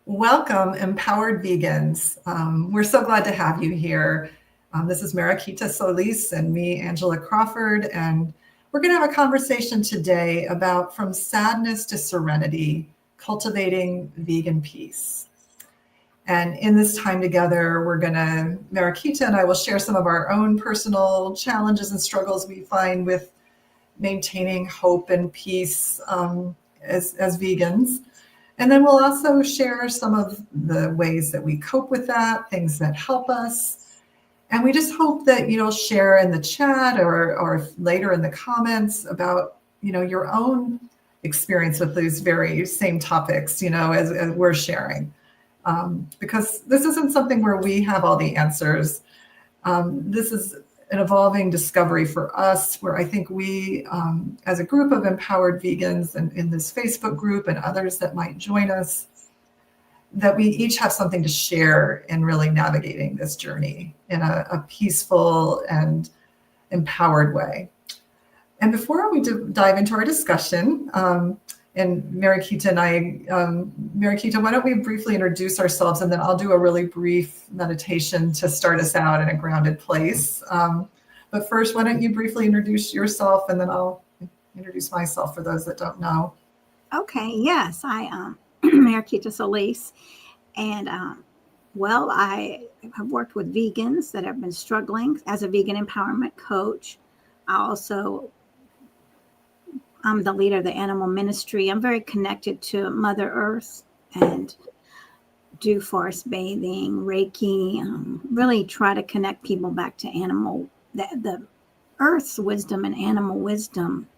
Welcome, empowered vegans. We're so glad to have you here. This is Mariquita Solis and me, Angela Crawford, and we're going to have a conversation today about from sadness to serenity, cultivating vegan peace. And in this time together, Mariquita and I will share some of our own personal challenges and struggles we find with maintaining hope and peace as vegans. And then we'll also share some of the ways that we cope with that, things that help us. And we just hope that you'll share in the chat or later in the comments about, your own experience with these very same topics, as we're sharing. Because this isn't something where we have all the answers. This is an evolving discovery for us, where I think we, as a group of empowered vegans and in this Facebook group and others that might join us, that we each have something to share in really navigating this journey in a peaceful and empowered way. And before we dive into our discussion, and Mariquita and I, Mariquita, why don't we briefly introduce ourselves, and then I'll do a really brief meditation to start us out in a grounded place. But first, why don't you briefly introduce yourself, and then I'll introduce myself for those that don't know. Okay, yes, I am Mariquita Solis, and I have worked with vegans that have been struggling as a vegan empowerment coach. I'm the leader of the animal ministry. I'm very connected to Mother Earth and do forest bathing, Reiki, really try to connect people back to the Earth's wisdom and animal wisdom,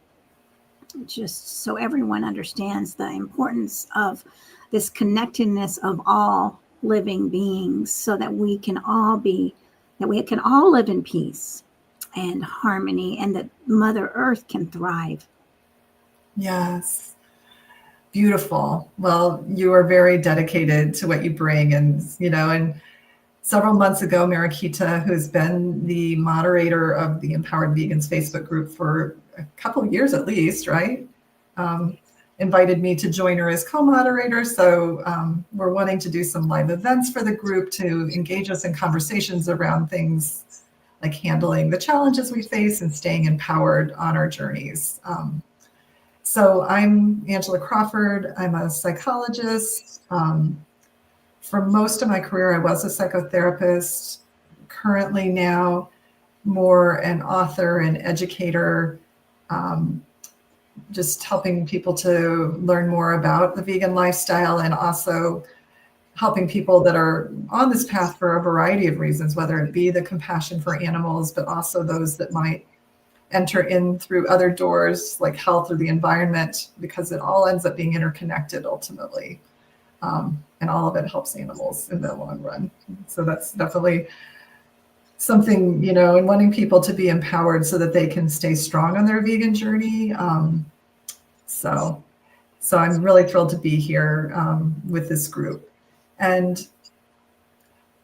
just so everyone understands the importance of this connectedness of all living beings, so that we can all live in peace and harmony, and that Mother Earth can thrive. Yes. Beautiful. Well, you are very dedicated to what you bring. And several months ago, Mariquita, who's been the moderator of the Empowered Vegans Facebook group for a couple of years at least, right? Invited me to join her as co-moderator. So we're wanting to do some live events for the group to engage us in conversations around things like handling the challenges we face and staying empowered on our journeys. So I'm Angela Crawford. I'm a psychologist. For most of my career, I was a psychotherapist. Currently now, more an author and educator, just helping people to learn more about the vegan lifestyle, and also helping people that are on this path for a variety of reasons, whether it be the compassion for animals, but also those that might enter in through other doors like health or the environment, because it all ends up being interconnected ultimately. And all of it helps animals in the long run. So that's definitely something, and wanting people to be empowered so that they can stay strong on their vegan journey. So I'm really thrilled to be here with this group. And,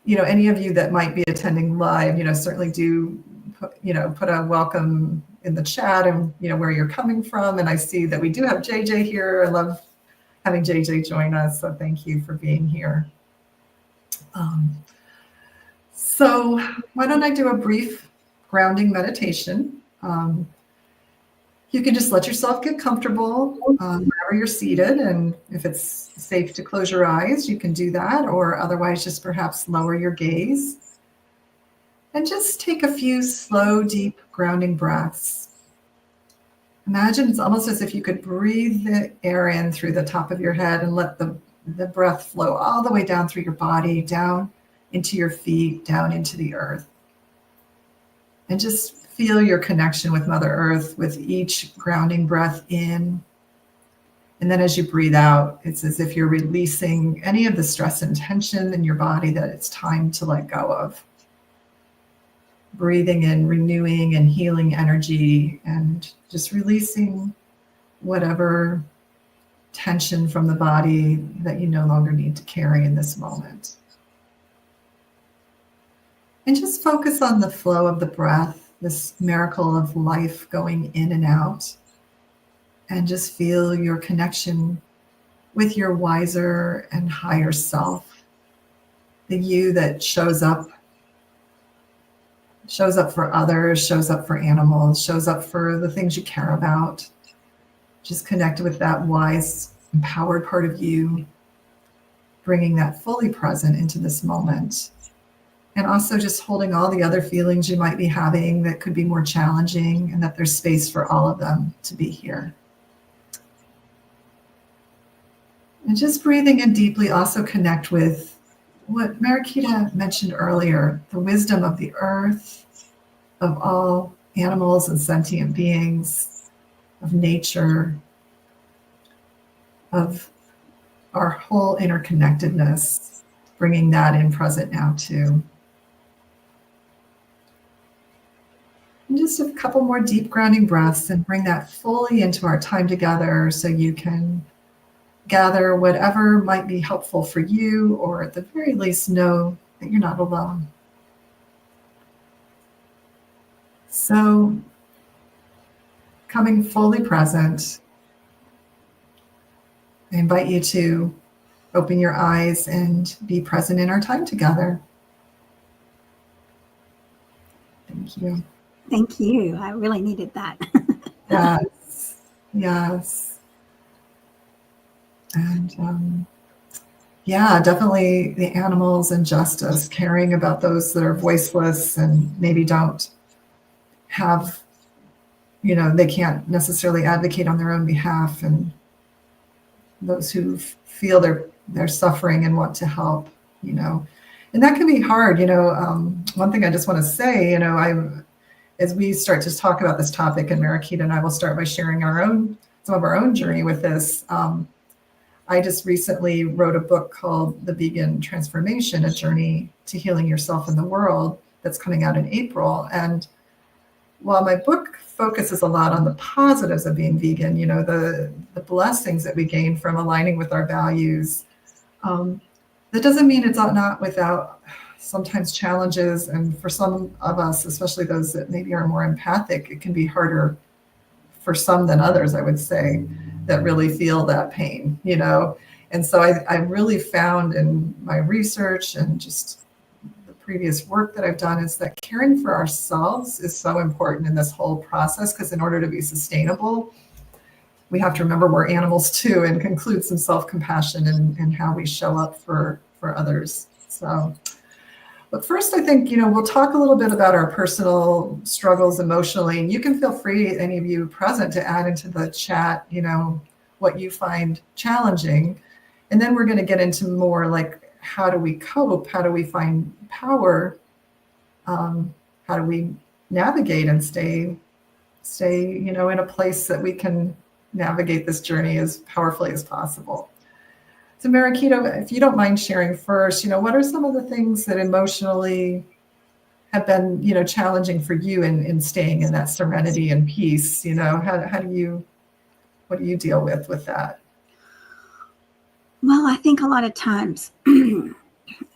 any of you that might be attending live, certainly do put a welcome in the chat and, where you're coming from. And I see that we do have JJ here. I love having JJ join us. So thank you for being here. So why don't I do a brief grounding meditation? You can just let yourself get comfortable wherever you're seated. And if it's safe to close your eyes, you can do that, or otherwise just perhaps lower your gaze. And just take a few slow, deep, grounding breaths. Imagine it's almost as if you could breathe the air in through the top of your head and let the breath flow all the way down through your body, down into your feet, down into the earth. And just feel your connection with Mother Earth with each grounding breath in. And then as you breathe out, it's as if you're releasing any of the stress and tension in your body that it's time to let go of. Breathing in renewing and healing energy, and just releasing whatever tension from the body that you no longer need to carry in this moment. And just focus on the flow of the breath, this miracle of life going in and out. And just feel your connection with your wiser and higher self, the you that shows up for others, shows up for animals, shows up for the things you care about. Just connect with that wise, empowered part of you, bringing that fully present into this moment. And also just holding all the other feelings you might be having that could be more challenging, and that there's space for all of them to be here. And just breathing in deeply, also connect with what Mariquita mentioned earlier, the wisdom of the earth, of all animals and sentient beings, of nature, of our whole interconnectedness, bringing that in present now too. And just a couple more deep grounding breaths and bring that fully into our time together, so you can gather whatever might be helpful for you, or at the very least know that you're not alone. So, coming fully present, I invite you to open your eyes and be present in our time together. Thank you. Thank you. I really needed that. Yes, yes. And yeah, definitely the animals and justice, caring about those that are voiceless and maybe don't have, they can't necessarily advocate on their own behalf, and those who feel they're suffering and want to help, and that can be hard. One thing I just want to say, as we start to talk about this topic, and Mariquita and I will start by sharing some of our own journey with this. I just recently wrote a book called The Vegan Transformation, A Journey to Healing Yourself and the World, that's coming out in April. And while my book focuses a lot on the positives of being vegan, the blessings that we gain from aligning with our values, that doesn't mean it's not without sometimes challenges. And for some of us, especially those that maybe are more empathic, it can be harder for some than others, I would say, that really feel that pain, And so I really found in my research and just the previous work that I've done is that caring for ourselves is so important in this whole process, because in order to be sustainable, we have to remember we're animals too, and conclude some self-compassion in how we show up for others. So, but first, I think, we'll talk a little bit about our personal struggles emotionally. And you can feel free, any of you present, to add into the chat, what you find challenging. And then we're going to get into more like, how do we cope? How do we find power? How do we navigate and stay, in a place that we can navigate this journey as powerfully as possible. So Mariquita, if you don't mind sharing first, what are some of the things that emotionally have been, challenging for you in staying in that serenity and peace? What do you deal with that? Well, I think a lot of times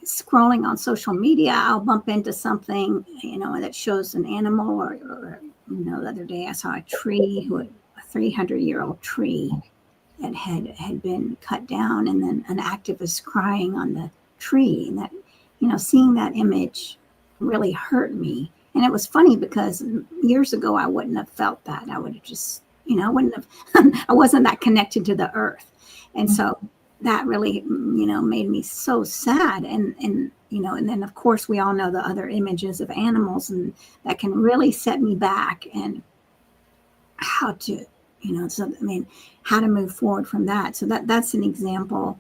scrolling on social media, I'll bump into something, that shows an animal, or the other day I saw a tree, a 300-year-old tree that had been cut down, and then an activist crying on the tree, and that, seeing that image really hurt me. And it was funny because years ago I wouldn't have felt that. I would have just, I wouldn't have, I wasn't that connected to the earth. And so that really, made me so sad. And then of course we all know the other images of animals, and that can really set me back, and how to, how to move forward from that. So that's an example.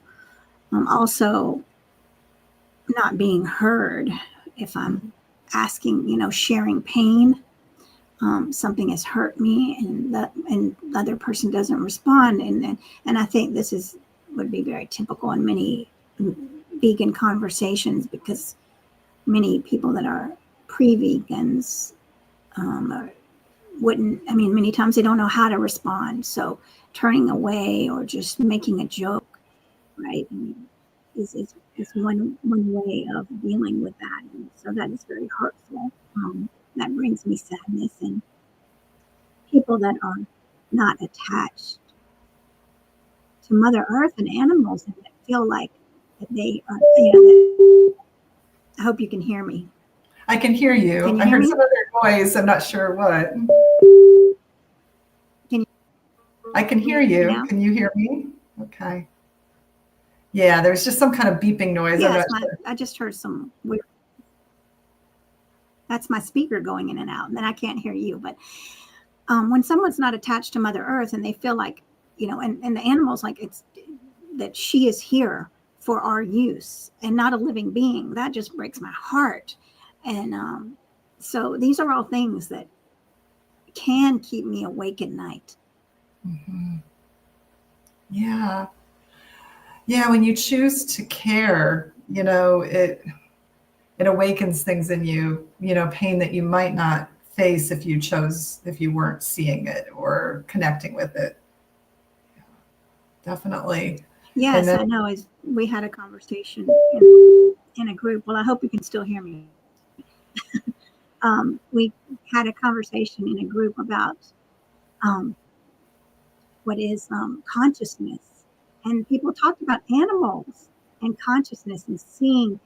Also not being heard. If I'm asking, sharing pain, something has hurt me, and the other person doesn't respond. And I think this would be very typical in many vegan conversations, because many people that are pre-vegans many times they don't know how to respond. So turning away or just making a joke, right, is one way of dealing with that. And so that is very hurtful. That brings me sadness. And people that are not attached to Mother Earth and animals, and that feel like that they are, that, I hope you can hear me. I can hear you. Can you I hear heard me? some other noise. I'm not sure what. Can I can hear you you. now? Can you hear me? Okay. Yeah, there's just some kind of beeping noise. I'm Yes, not sure. I just heard some weird. That's my speaker going in and out, and then I can't hear you. But when someone's not attached to Mother Earth and they feel like, and the animals, like it's that she is here for our use and not a living being, that just breaks my heart. And so these are all things that can keep me awake at night. Mm-hmm. Yeah. Yeah, when you choose to care, it awakens things in you, pain that you might not face if you weren't seeing it or connecting with it. Definitely. And Yes, then, I know. As we had a conversation in a group. Well, I hope you can still hear me. We had a conversation in a group about um, what is consciousness, and people talked about animals and consciousness and seeing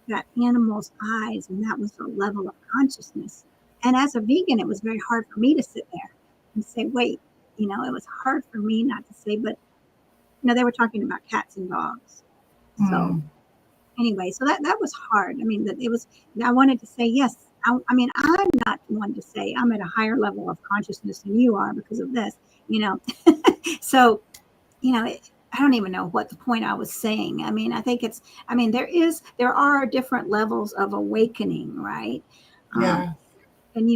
that animal's eyes, and that was a level of consciousness. And as a vegan, it was very hard for me to sit there and say, wait, it was hard for me not to say, but they were talking about cats and dogs. So mm, anyway, so that was hard. I mean, that it was, I wanted to say, yes. I mean, I'm not one to say I'm at a higher level of consciousness than you are because of this, So, I don't even know what the point I was saying. I mean, I think there are different levels of awakening, right? Um, yeah. and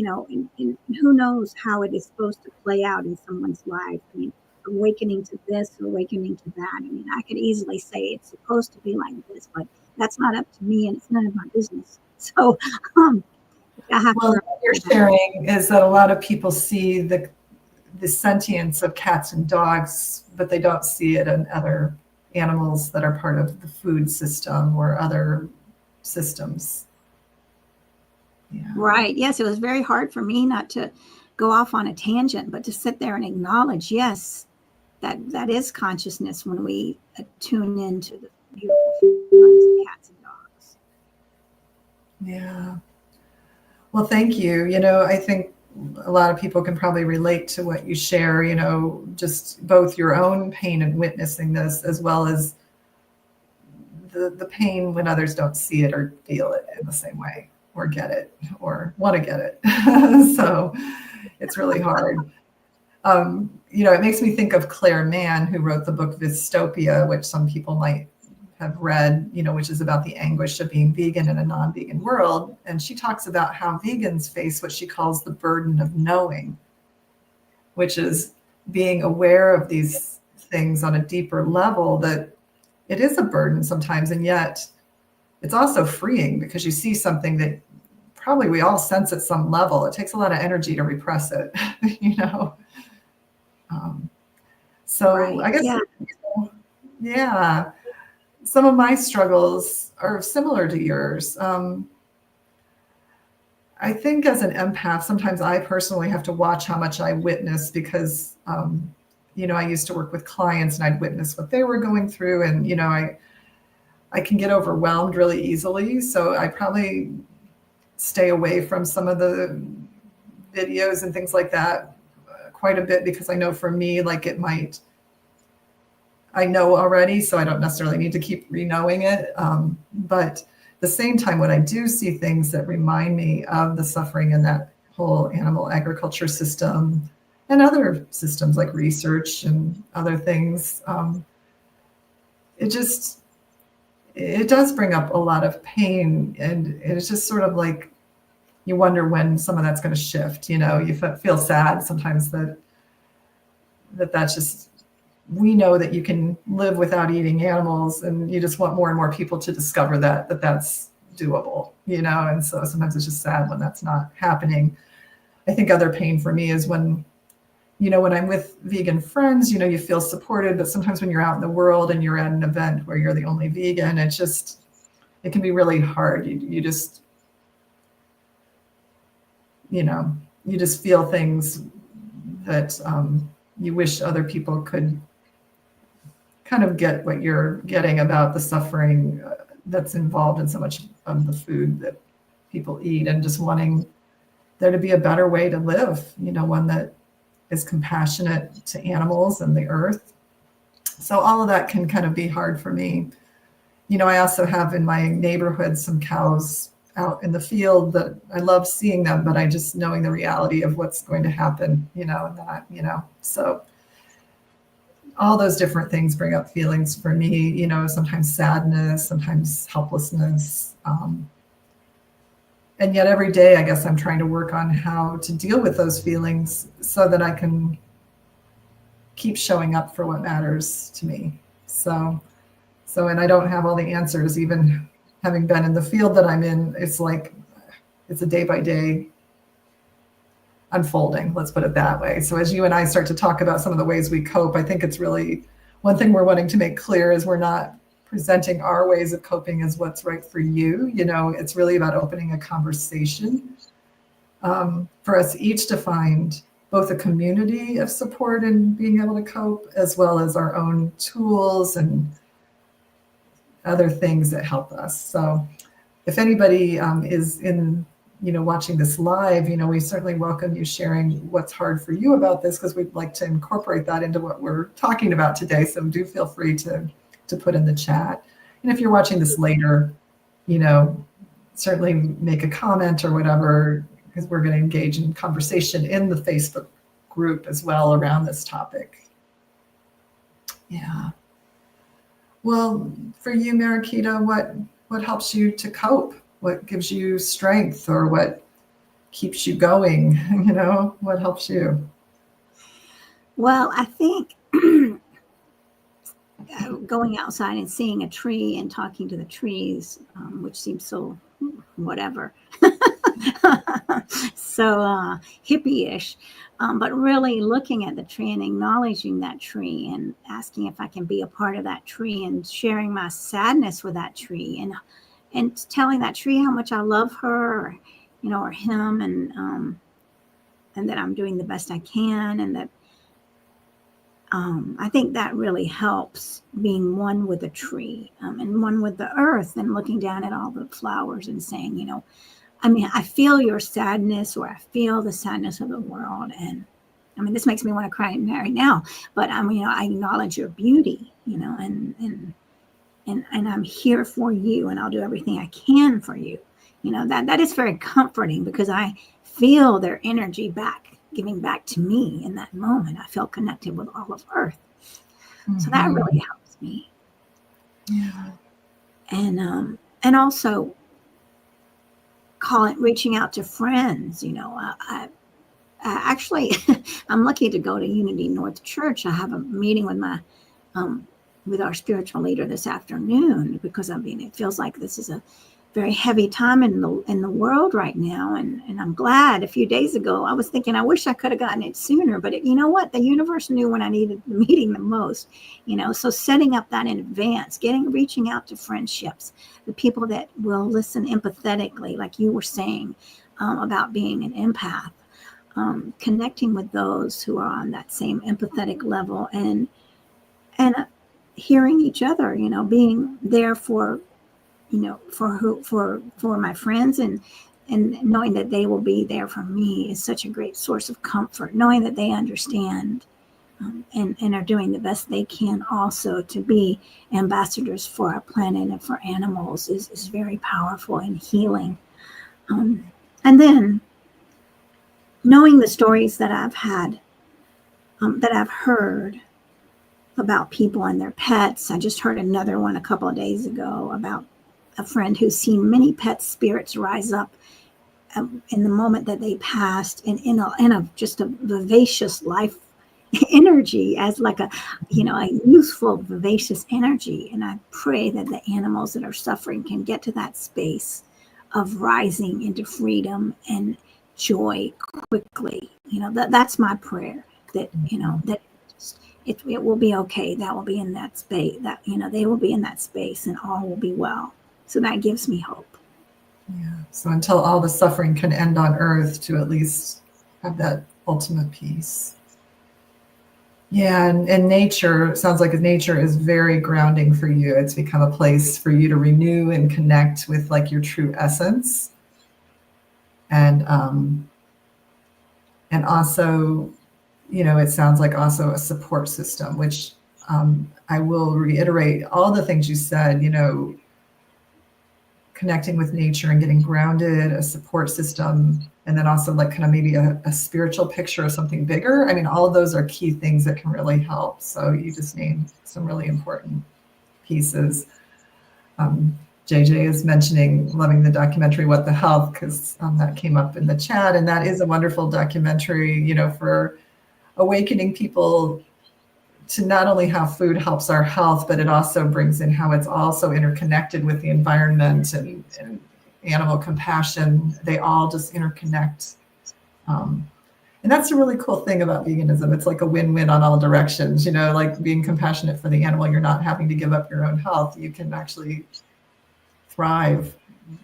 who knows how it is supposed to play out in someone's life. I mean, awakening to this, awakening to that. I mean, I could easily say it's supposed to be like this, but that's not up to me and it's none of my business. So, I have to Well, remember what you're that. sharing is that a lot of people see the sentience of cats and dogs, but they don't see it in other animals that are part of the food system or other systems. Yeah. Right. Yes, it was very hard for me not to go off on a tangent, but to sit there and acknowledge, yes, that is consciousness when we tune into the beautiful feelings of cats and dogs. Yeah. Well, thank you. I think a lot of people can probably relate to what you share, just both your own pain in witnessing this as well as the pain when others don't see it or feel it in the same way or get it or want to get it. So it's really hard. It makes me think of Claire Mann, who wrote the book Dystopia, which some people might have read, which is about the anguish of being vegan in a non-vegan world. And she talks about how vegans face what she calls the burden of knowing, which is being aware of these things on a deeper level, that it is a burden sometimes, and yet it's also freeing because you see something that probably we all sense at some level. It takes a lot of energy to repress it, you know. So Right. I guess, Yeah. yeah, some of my struggles are similar to yours. I think as an empath, sometimes I personally have to watch how much I witness because, I used to work with clients and I'd witness what they were going through, and I can get overwhelmed really easily. So I probably stay away from some of the videos and things like that quite a bit because I know for me, like I know already, so I don't necessarily need to keep re-knowing it. But at the same time, when I do see things that remind me of the suffering in that whole animal agriculture system and other systems like research and other things, it does bring up a lot of pain. And it's just sort of like you wonder when some of that's going to shift. You feel sad sometimes that's just, we know that you can live without eating animals, and you just want more and more people to discover that's doable, and so sometimes it's just sad when that's not happening. I think other pain for me is when I'm with vegan friends, you feel supported, but sometimes when you're out in the world and you're at an event where you're the only vegan, it can be really hard. You just you just feel things that you wish other people could kind of get what you're getting about the suffering that's involved in so much of the food that people eat, and just wanting there to be a better way to live, one that is compassionate to animals and the earth. So all of that can kind of be hard for me. I also have in my neighborhood some cows out in the field that I love seeing them, but I just knowing the reality of what's going to happen, and that, so all those different things bring up feelings for me, sometimes sadness, sometimes helplessness. And yet every day, I guess I'm trying to work on how to deal with those feelings so that I can keep showing up for what matters to me. So, and I don't have all the answers, even having been in the field that I'm in. It's like, it's a day by day unfolding, let's put it that way. So as you and I start to talk about some of the ways we cope, I think it's really one thing we're wanting to make clear is we're not presenting our ways of coping as what's right for you. It's really about opening a conversation for us each to find both a community of support and being able to cope, as well as our own tools and other things that help us. So if anybody is in, watching this live, we certainly welcome you sharing what's hard for you about this, because we'd like to incorporate that into what we're talking about today. So do feel free to put in the chat. And if you're watching this later, certainly make a comment or whatever, because we're going to engage in conversation in the Facebook group as well around this topic. Yeah. Well, for you, Mariquita, what helps you to cope? What gives you strength, or what keeps you going? What helps you? Well, I think going outside and seeing a tree and talking to the trees, which seems so whatever, so hippie-ish, but really looking at the tree and acknowledging that tree and asking if I can be a part of that tree, and sharing my sadness with that tree, and telling that tree how much I love her, or him, and that I'm doing the best I can, and that I think that really helps, being one with the tree, and one with the earth, and looking down at all the flowers and saying, I feel your sadness, or I feel the sadness of the world. And this makes me want to cry right now, but I acknowledge your beauty, and I'm here for you, and I'll do everything I can for you. That is very comforting, because I feel their energy giving back to me in that moment. I feel connected with all of earth. Mm-hmm. So that really helps me. Yeah. And also reaching out to friends. I actually, I'm lucky to go to Unity North Church. I have a meeting with our spiritual leader this afternoon, because it feels like this is a very heavy time in the world right now, and I'm glad. A few days ago, I was thinking I wish I could have gotten it sooner, but you know what? The universe knew when I needed the meeting the most. So setting up that in advance, reaching out to friendships, the people that will listen empathetically, like you were saying about being an empath, connecting with those who are on that same empathetic level, and hearing each other, being there for my friends, and knowing that they will be there for me is such a great source of comfort, knowing that they understand, and are doing the best they can also to be ambassadors for our planet and for animals is very powerful and healing. And then knowing the stories that I've had, that I've heard about people and their pets. I just heard another one a couple of days ago about a friend who's seen many pet spirits rise up in the moment that they passed, and in a just a vivacious life energy, as like a youthful, vivacious energy. And I pray that the animals that are suffering can get to that space of rising into freedom and joy quickly. That's my prayer, that that it will be okay. That will be in that space, that they will be in that space, and all will be well. So that gives me hope. Yeah. So until all the suffering can end on earth, to at least have that ultimate peace. Yeah, and nature sounds like nature is very grounding for you. It's become a place for you to renew and connect with like your true essence, and also, it sounds like also a support system, which I will reiterate all the things you said. Connecting with nature and getting grounded, a support system, and then also like kind of maybe a spiritual picture of something bigger. I mean, all of those are key things that can really help. So you just named some really important pieces. JJ is mentioning loving the documentary What the Health, because that came up in the chat, and that is a wonderful documentary, for awakening people to not only how food helps our health, but it also brings in how it's also interconnected with the environment and animal compassion. They all just interconnect. And that's a really cool thing about veganism. It's like a win-win on all directions, like being compassionate for the animal. You're not having to give up your own health. You can actually thrive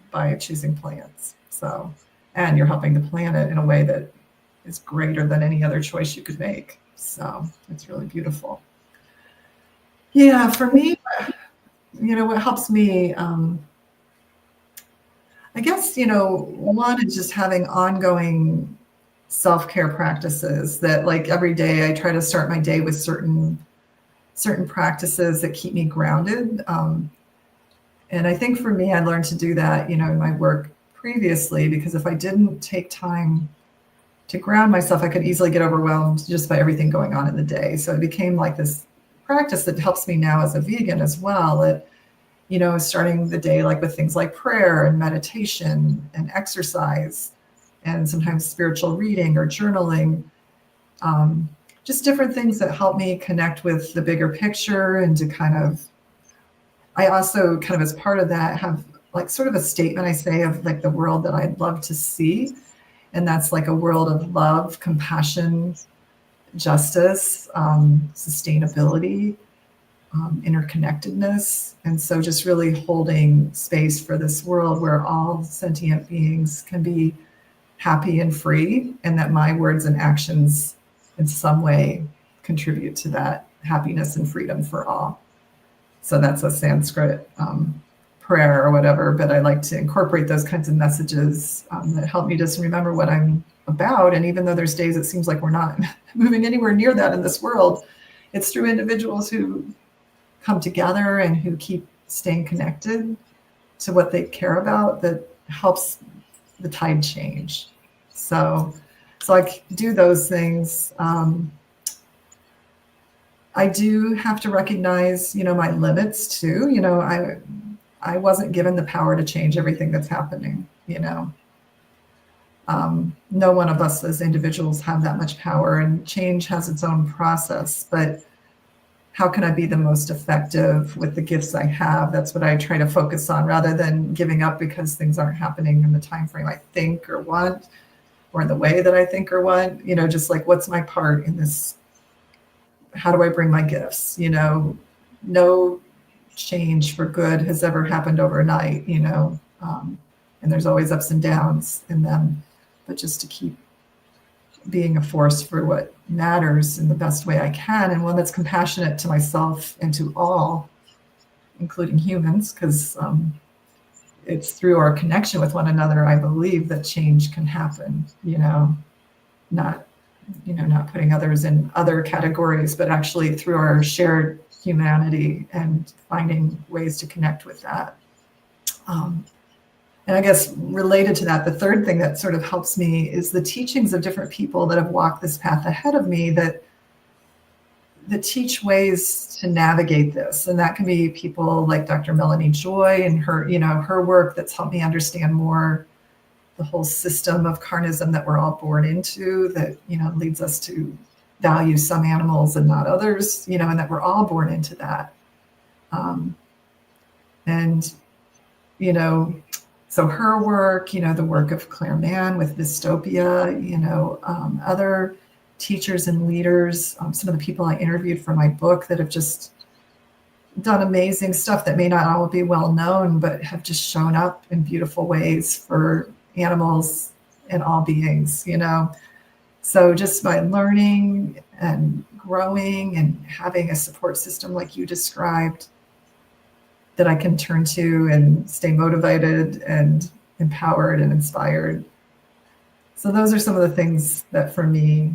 by choosing plants. So, and you're helping the planet in a way that is greater than any other choice you could make. So it's really beautiful. Yeah, for me, what helps me, I guess, one is just having ongoing self-care practices that like every day I try to start my day with certain practices that keep me grounded. And I think for me, I learned to do that, in my work previously, because if I didn't take time to ground myself, I could easily get overwhelmed just by everything going on in the day. So it became like this practice that helps me now as a vegan as well. At, starting the day like with things like prayer and meditation and exercise, and sometimes spiritual reading or journaling. Just different things that help me connect with the bigger picture, and to kind of, I also kind of as part of that have like sort of a statement I say of like the world that I'd love to see. And that's like a world of love, compassion, justice, sustainability, interconnectedness. And so just really holding space for this world where all sentient beings can be happy and free, and that my words and actions in some way contribute to that happiness and freedom for all. So that's a Sanskrit prayer or whatever, but I like to incorporate those kinds of messages that help me just remember what I'm about. And even though there's days it seems like we're not moving anywhere near that in this world, it's through individuals who come together and who keep staying connected to what they care about that helps the tide change. So I do those things. I do have to recognize, my limits too. I wasn't given the power to change everything that's happening, No one of us as individuals have that much power, and change has its own process. But how can I be the most effective with the gifts I have? That's what I try to focus on, rather than giving up because things aren't happening in the time frame I think or want, or in the way that I think or want. Just like, what's my part in this? How do I bring my gifts? No change for good has ever happened overnight, and there's always ups and downs in them, but just to keep being a force for what matters in the best way I can, and one that's compassionate to myself and to all, including humans, because it's through our connection with one another, I believe, that change can happen, not putting others in other categories, but actually through our shared humanity and finding ways to connect with that. And I guess related to that, the third thing that sort of helps me is the teachings of different people that have walked this path ahead of me that teach ways to navigate this. And that can be people like Dr. Melanie Joy and her work that's helped me understand more the whole system of carnism that we're all born into, that, leads us to value some animals and not others, and that we're all born into that. So her work, the work of Claire Mann with Dystopia, other teachers and leaders, some of the people I interviewed for my book that have just done amazing stuff that may not all be well known, but have just shown up in beautiful ways for animals and all beings, So just by learning and growing and having a support system like you described that I can turn to and stay motivated and empowered and inspired. So those are some of the things that for me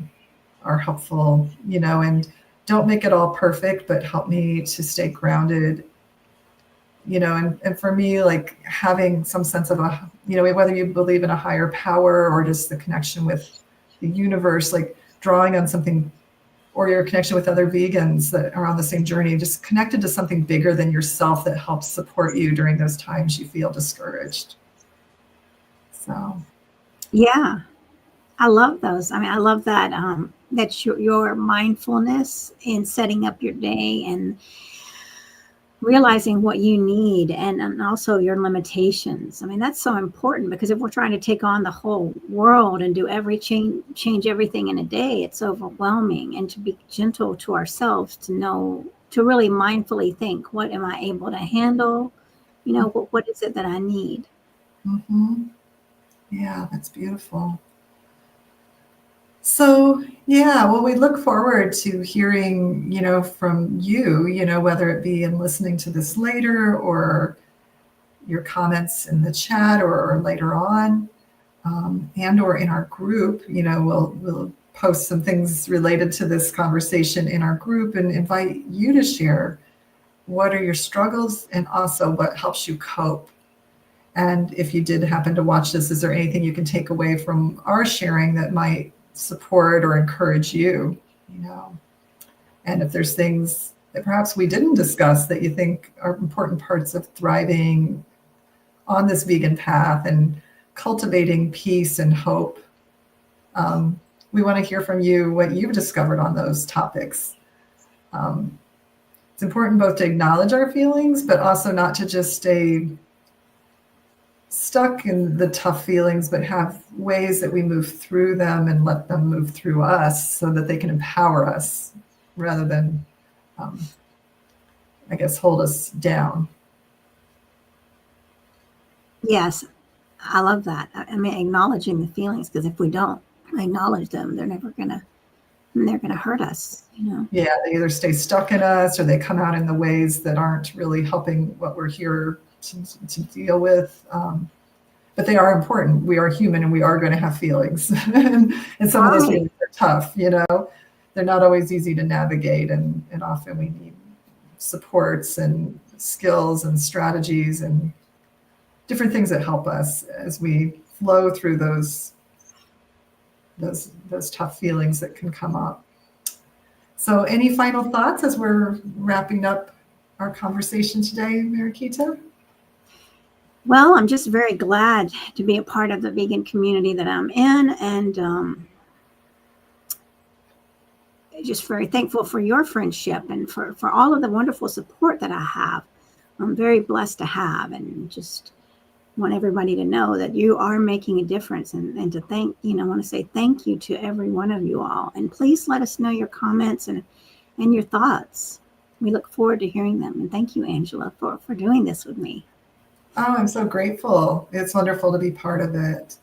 are helpful, and don't make it all perfect, but help me to stay grounded, and for me, like having some sense of whether you believe in a higher power or just the connection with the universe, like drawing on something, or your connection with other vegans that are on the same journey, just connected to something bigger than yourself that helps support you during those times you feel discouraged. So. Yeah, I love those. I mean, I love that that's your mindfulness in setting up your day and realizing what you need, and also your limitations. I mean, that's so important, because if we're trying to take on the whole world and do change everything in a day, it's overwhelming. And to be gentle to ourselves, to really mindfully think, what am I able to handle? What is it that I need? Mm-hmm. Yeah, that's beautiful. So, yeah, well, we look forward to hearing, from you, whether it be in listening to this later or your comments in the chat or later on, and or in our group. We'll post some things related to this conversation in our group and invite you to share what are your struggles and also what helps you cope. And if you did happen to watch this, is there anything you can take away from our sharing that might support or encourage you? And if there's things that perhaps we didn't discuss that you think are important parts of thriving on this vegan path and cultivating peace and hope, we want to hear from you what you've discovered on those topics. It's important both to acknowledge our feelings, but also not to just stay stuck in the tough feelings, but have ways that we move through them and let them move through us so that they can empower us rather than, hold us down. Yes, I love that. I mean, acknowledging the feelings, because if we don't acknowledge them, they're gonna hurt us. Yeah, they either stay stuck in us or they come out in the ways that aren't really helping what we're here to deal with. But they are important. We are human and we are going to have feelings. and some of those feelings are tough, They're not always easy to navigate, and often we need supports and skills and strategies and different things that help us as we flow through those tough feelings that can come up. So any final thoughts as we're wrapping up our conversation today, Mariquita? Well, I'm just very glad to be a part of the vegan community that I'm in, and just very thankful for your friendship and for all of the wonderful support that I have. I'm very blessed to have, and just want everybody to know that you are making a difference, and to thank, I want to say thank you to every one of you all. And please let us know your comments and your thoughts. We look forward to hearing them. And thank you, Angela, for doing this with me. Oh, I'm so grateful. It's wonderful to be part of it.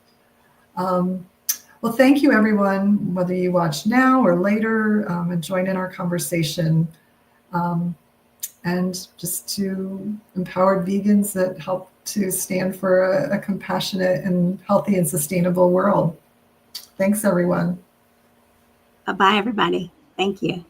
Well, thank you, everyone, whether you watch now or later, and join in our conversation. And just to empowered vegans that help to stand for a compassionate and healthy and sustainable world. Thanks, everyone. Bye-bye, everybody. Thank you.